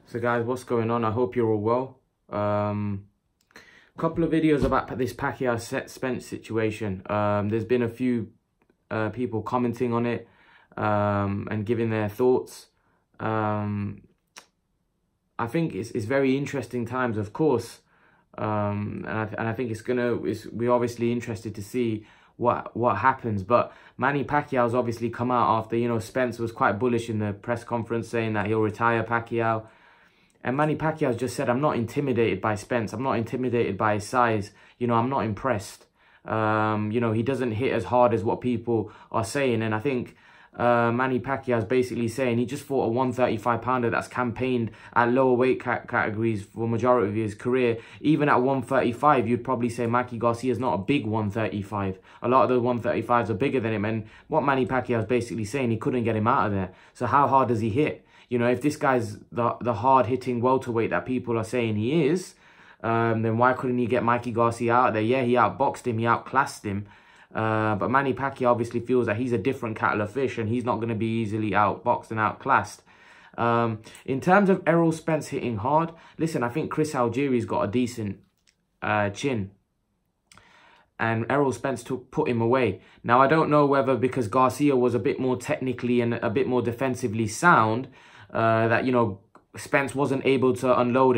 So guys, what's going on? I hope you're all well. Couple of videos about this Pacquiao Spence situation. There's been a few people commenting on it and giving their thoughts. I think it's very interesting times, of course, and I think we're obviously interested to see what happens. But Manny Pacquiao's obviously come out after, you know, Spence was quite bullish in the press conference saying that he'll retire Pacquiao. And Manny Pacquiao's just said, I'm not intimidated by Spence. I'm not intimidated by his size. You know, I'm not impressed. You know, he doesn't hit as hard as what people are saying. And I think Manny Pacquiao's basically saying he just fought a 135-pounder that's campaigned at lower weight categories for the majority of his career. Even at 135, you'd probably say Mikey Garcia's not a big 135. A lot of the 135s are bigger than him. And what Manny Pacquiao's basically saying, he couldn't get him out of there. So how hard does he hit? You know, if this guy's the hard-hitting welterweight that people are saying he is, then why couldn't he get Mikey Garcia out there? Yeah, he outboxed him, he outclassed him. But Manny Pacquiao obviously feels that he's a different kettle of fish and he's not going to be easily outboxed and outclassed. In terms of Errol Spence hitting hard, listen, I think Chris Algieri's got a decent chin. And Errol Spence put him away. Now, I don't know whether because Garcia was a bit more technically and a bit more defensively sound, that, you know, Spence wasn't able to unload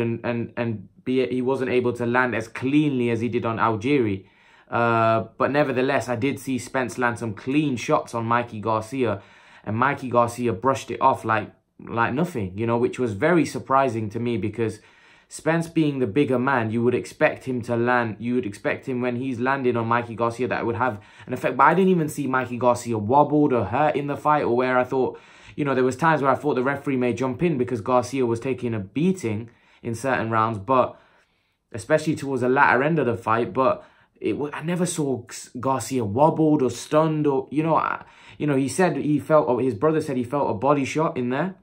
he wasn't able to land as cleanly as he did on Algieri. But nevertheless, I did see Spence land some clean shots on Mikey Garcia, and Mikey Garcia brushed it off like nothing, you know, which was very surprising to me because Spence being the bigger man, you would expect him to land. You would expect him when he's landing on Mikey Garcia that it would have an effect. But I didn't even see Mikey Garcia wobbled or hurt in the fight, or where I thought, you know, there was times where I thought the referee may jump in because Garcia was taking a beating in certain rounds, but especially towards the latter end of the fight. But I never saw Garcia wobbled or stunned, or, you know, he said he felt, or his brother said he felt a body shot in there.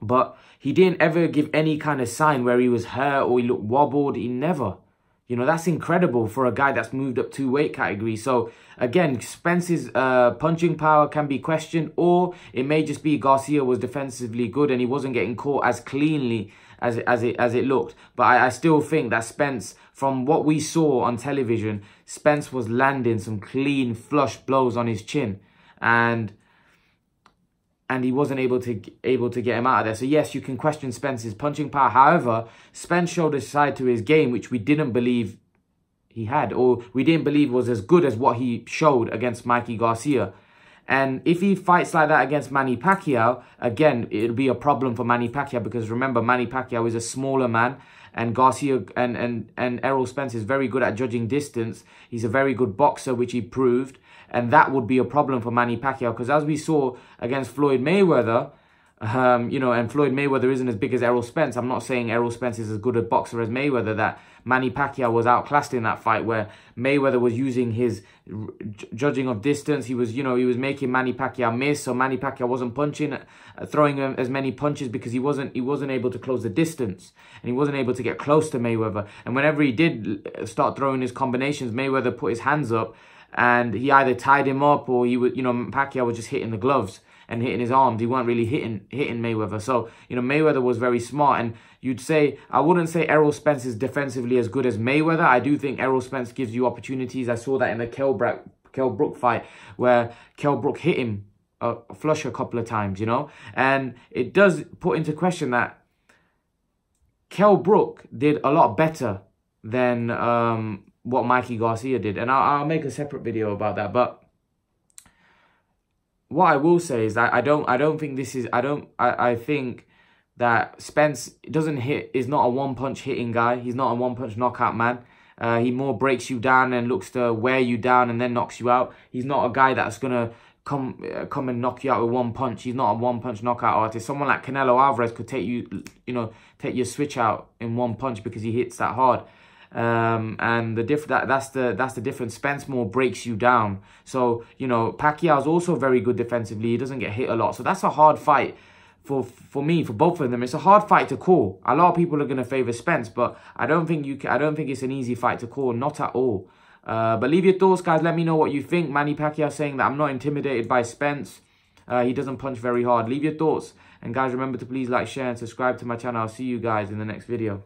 But he didn't ever give any kind of sign where he was hurt or he looked wobbled. He never. You know, that's incredible for a guy that's moved up 2 weight categories. So, again, Spence's punching power can be questioned, or it may just be Garcia was defensively good and he wasn't getting caught as cleanly as it looked. But I still think that Spence, from what we saw on television, Spence was landing some clean, flush blows on his chin. And he wasn't able to get him out of there. So yes, you can question Spence's punching power. However, Spence showed a side to his game which we didn't believe he had, or we didn't believe was as good as what he showed against Mikey Garcia. And if he fights like that against Manny Pacquiao, again, it'll be a problem for Manny Pacquiao, because remember, Manny Pacquiao is a smaller man, and Garcia and Errol Spence is very good at judging distance. He's a very good boxer, which he proved. And that would be a problem for Manny Pacquiao, because as we saw against Floyd Mayweather, you know, and Floyd Mayweather isn't as big as Errol Spence. I'm not saying Errol Spence is as good a boxer as Mayweather, that Manny Pacquiao was outclassed in that fight, where Mayweather was using his judging of distance. He was, you know, he was making Manny Pacquiao miss, so Manny Pacquiao wasn't punching, throwing him as many punches because he wasn't able to close the distance, and he wasn't able to get close to Mayweather. And whenever he did start throwing his combinations, Mayweather put his hands up, and he either tied him up, or he would, you know, Pacquiao was just hitting the gloves and hitting his arms. He weren't really hitting Mayweather. So, you know, Mayweather was very smart. And you'd say, I wouldn't say Errol Spence is defensively as good as Mayweather. I do think Errol Spence gives you opportunities. I saw that in the Kell Brook fight, where Kell Brook hit him flush a couple of times, you know. And it does put into question that Kell Brook did a lot better than what Mikey Garcia did, and I'll make a separate video about that. But what I will say is that I think that Spence is not a one-punch hitting guy. He's not a one-punch knockout man. He more breaks you down and looks to wear you down and then knocks you out. He's not a guy that's gonna come and knock you out with one punch. He's not a one-punch knockout artist. Someone like Canelo Alvarez could take your switch out in one punch because he hits that hard. And that's the difference. Spence more breaks you down. So, you know, Pacquiao's also very good defensively. He doesn't get hit a lot. So that's a hard fight for me, for both of them. It's a hard fight to call. A lot of people are going to favor Spence, but I don't think it's an easy fight to call, not at all. But leave your thoughts, guys. Let me know what you think. Manny Pacquiao saying that I'm not intimidated by Spence. He doesn't punch very hard. Leave your thoughts. And guys, remember to please like, share, and subscribe to my channel. I'll see you guys in the next video.